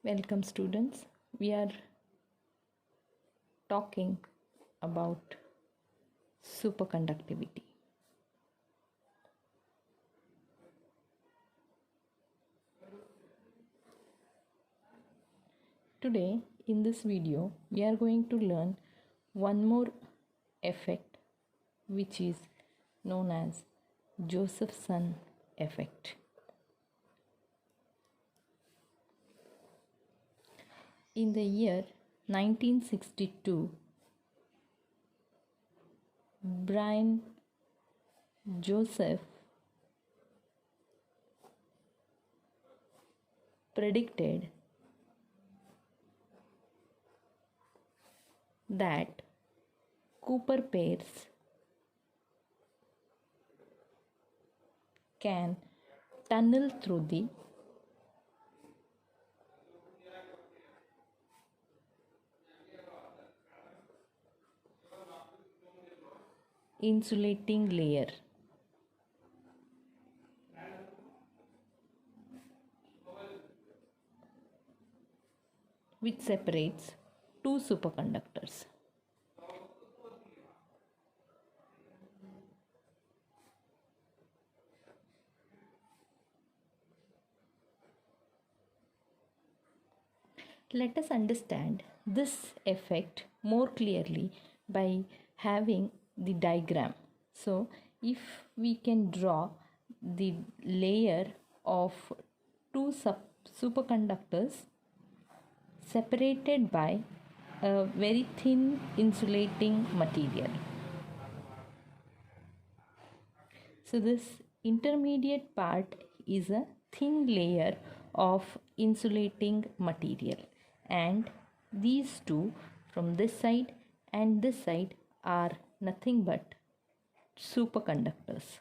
Welcome students. We are talking about superconductivity. Today in this video we are going to learn one more effect which is known as Josephson effect. In the year 1962, Brian Joseph predicted that Cooper pairs can tunnel through the insulating layer which separates two superconductors. Let us understand this effect more clearly by having the diagram. So, if we can draw the layer of two superconductors separated by a very thin insulating material. So, this intermediate part is a thin layer of insulating material, and these two from this side and this side are nothing but superconductors.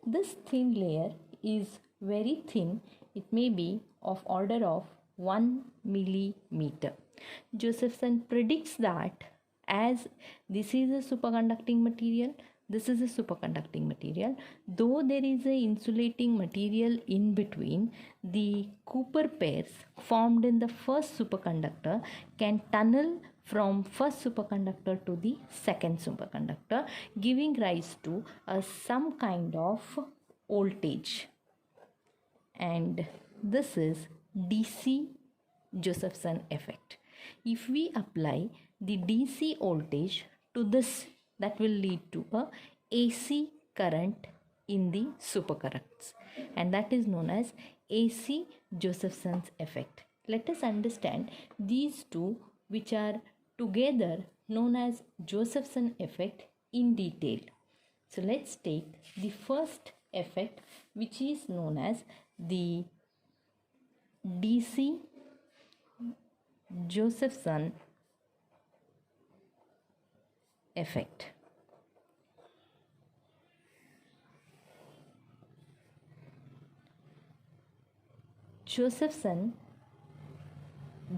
This thin layer is very thin. It may be of order of 1 millimeter. Josephson predicts that as this is a superconducting material, this is a superconducting material, though there is a insulating material in between, the Cooper pairs formed in the first superconductor can tunnel from first superconductor to the second superconductor, giving rise to some kind of voltage, and this is DC Josephson effect. If we apply the DC voltage to this, that will lead to a AC current in the superconductors, and that is known as AC Josephson's effect. Let us understand these two, which are together known as Josephson effect, in detail. So let's take the first effect, which is known as the DC Josephson effect. Josephson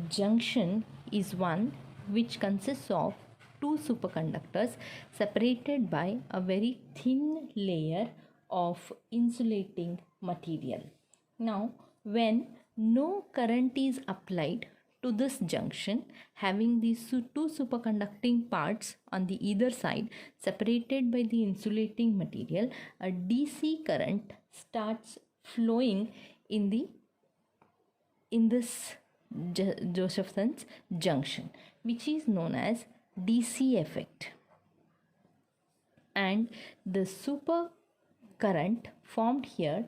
junction is one which consists of two superconductors separated by a very thin layer of insulating material. Now, when no current is applied to this junction, having these two superconducting parts on the either side separated by the insulating material, a DC current starts flowing in this Josephson's junction, which is known as DC effect, and the super current formed here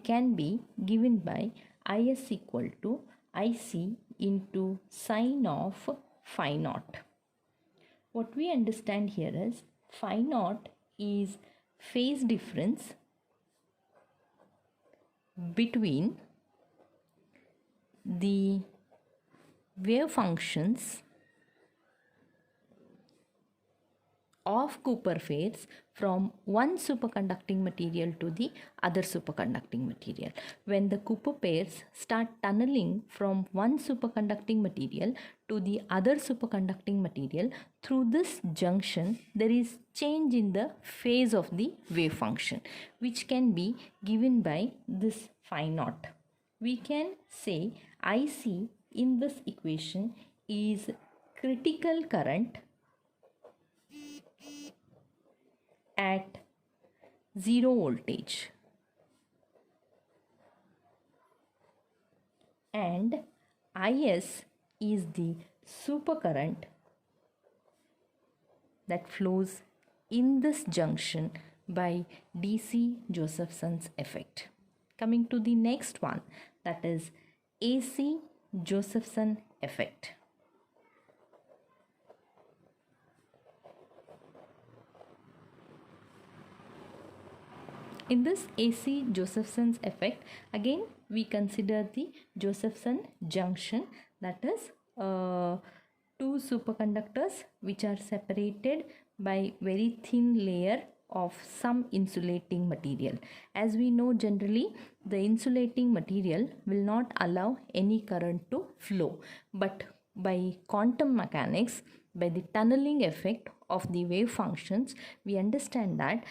can be given by Is equal to Ic into sine of phi naught. What we understand here is phi naught is phase difference between the wave functions of Cooper pairs from one superconducting material to the other superconducting material. When the Cooper pairs start tunneling from one superconducting material to the other superconducting material, through this junction there is change in the phase of the wave function, which can be given by this phi naught. We can say IC in this equation is critical current at 0 voltage, and IS is the supercurrent that flows in this junction by DC Josephson's effect. Coming to the next one, that is AC Josephson effect. In this AC Josephson's effect, again we consider the Josephson junction, that is two superconductors which are separated by very thin layer of some insulating material. As we know, generally the insulating material will not allow any current to flow, but by quantum mechanics, by the tunneling effect of the wave functions, we understand that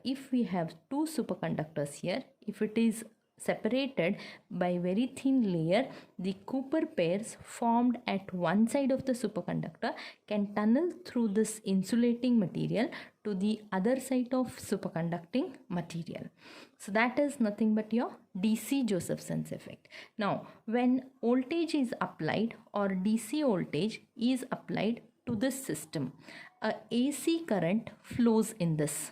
if we have two superconductors here, if it is separated by very thin layer, the Cooper pairs formed at one side of the superconductor can tunnel through this insulating material to the other side of superconducting material. So that is nothing but your DC Josephson's effect. Now, when voltage is applied or DC voltage is applied to this system, a AC current flows in this.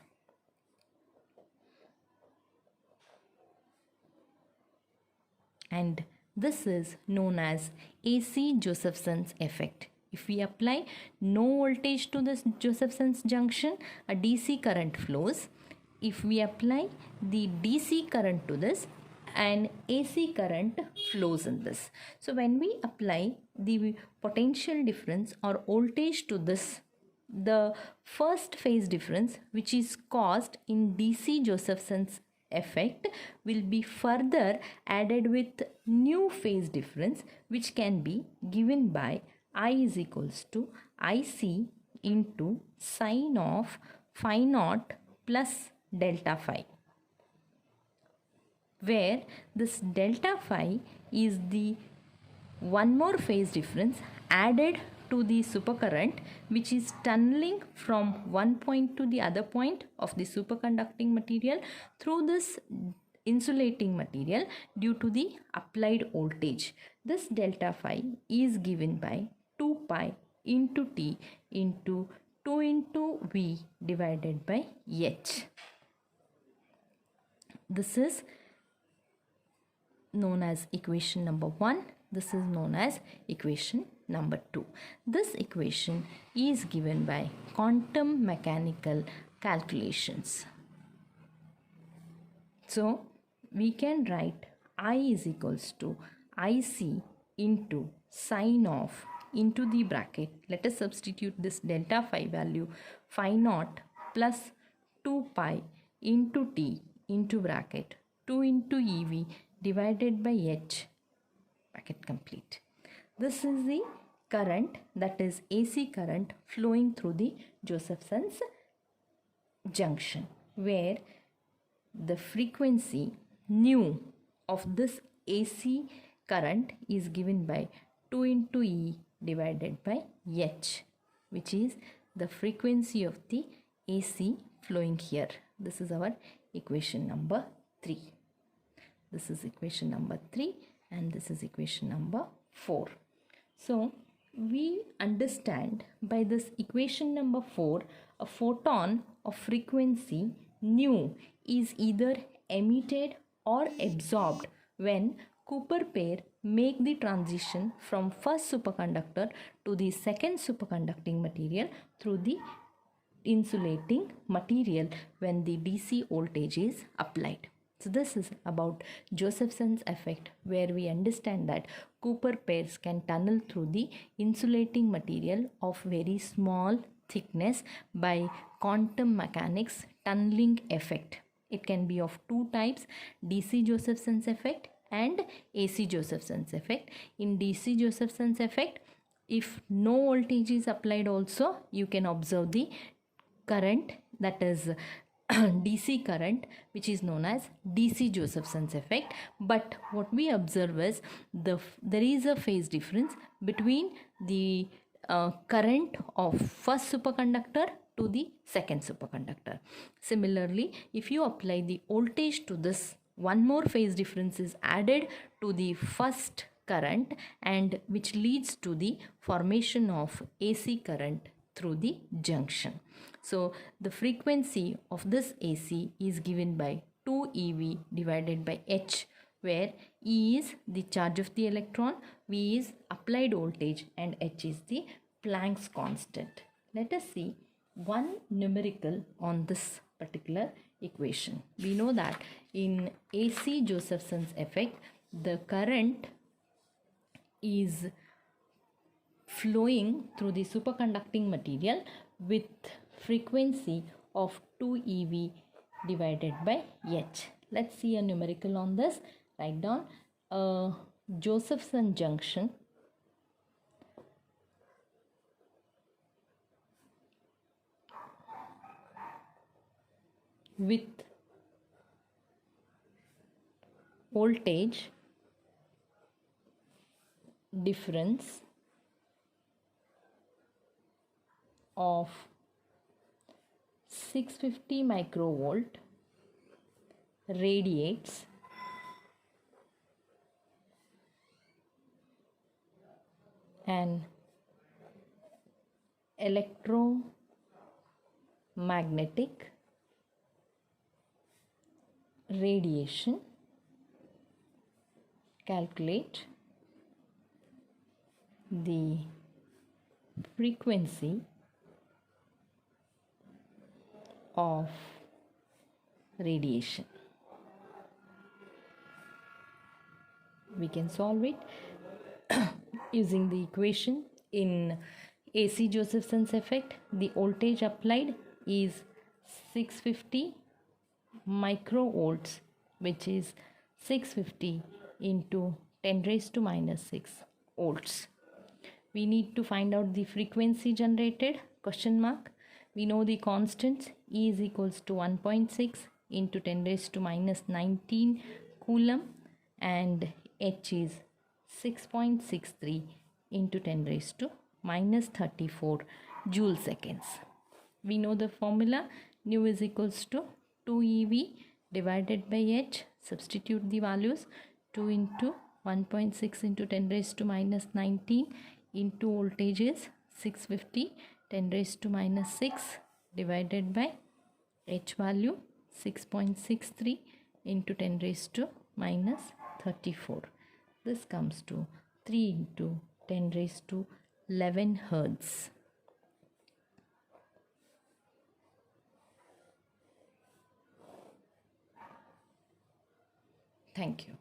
And this is known as AC Josephson's effect. If we apply no voltage to this Josephson's junction, a DC current flows. If we apply the DC current to this, an AC current flows in this. So when we apply the potential difference or voltage to this, the first phase difference which is caused in DC Josephson's effect will be further added with new phase difference, which can be given by I is equals to IC into sine of phi naught plus delta phi, where this delta phi is the one more phase difference added to the supercurrent which is tunneling from one point to the other point of the superconducting material through this insulating material due to the applied voltage. This delta phi is given by 2 pi into T into 2 into V divided by H. This is known as equation number 1. This is known as equation number 2. This equation is given by quantum mechanical calculations. So we can write I is equals to IC into sine of into the bracket. Let us substitute this delta phi value phi naught plus 2 pi into T into bracket 2 into EV divided by H, bracket complete. This is the current, that is AC current flowing through the Josephson's junction, where the frequency nu of this AC current is given by 2 into E divided by H, which is the frequency of the AC flowing here. This is our equation number 3. This is equation number 3 and this is equation number 4. So we understand by this equation number 4, a photon of frequency nu is either emitted or absorbed when Cooper pair make the transition from first superconductor to the second superconducting material through the insulating material when the DC voltage is applied. So this is about Josephson's effect, where we understand that Cooper pairs can tunnel through the insulating material of very small thickness by quantum mechanics tunneling effect. It can be of two types, DC Josephson's effect and AC Josephson's effect. In DC Josephson's effect, if no voltage is applied also, you can observe the current, that is DC current, which is known as DC Josephson's effect. But what we observe is there is a phase difference between the current of first superconductor to the second superconductor. Similarly, if you apply the voltage to this, one more phase difference is added to the first current, and which leads to the formation of AC current through the junction. So the frequency of this AC is given by 2 eV divided by H, where E is the charge of the electron, V is applied voltage, and H is the Planck's constant. Let us see one numerical on this particular equation. We know that in AC Josephson's effect, the current is flowing through the superconducting material with frequency of 2 eV divided by H. Let's see a numerical on this. Write down a Josephson junction with voltage difference of 650 microvolt radiates an electromagnetic radiation. Calculate the frequency of radiation. We can solve it using the equation. In AC Josephson's effect, the voltage applied is 650 microvolts, which is 650 into 10 raised to minus 6 volts. We need to find out the frequency generated, question mark. We know the constants. E is equals to 1.6 into 10 raised to minus 19 coulomb, and H is 6.63 into 10 raised to minus 34 joule seconds. We know the formula. Nu is equals to 2 eV divided by H. Substitute the values. 2 into 1.6 into 10 raised to minus 19 into voltage is 650, 10 raised to minus 6 divided by H value 6.63 into 10 raised to minus 34. This comes to 3 into 10 raised to 11 Hertz. Thank you.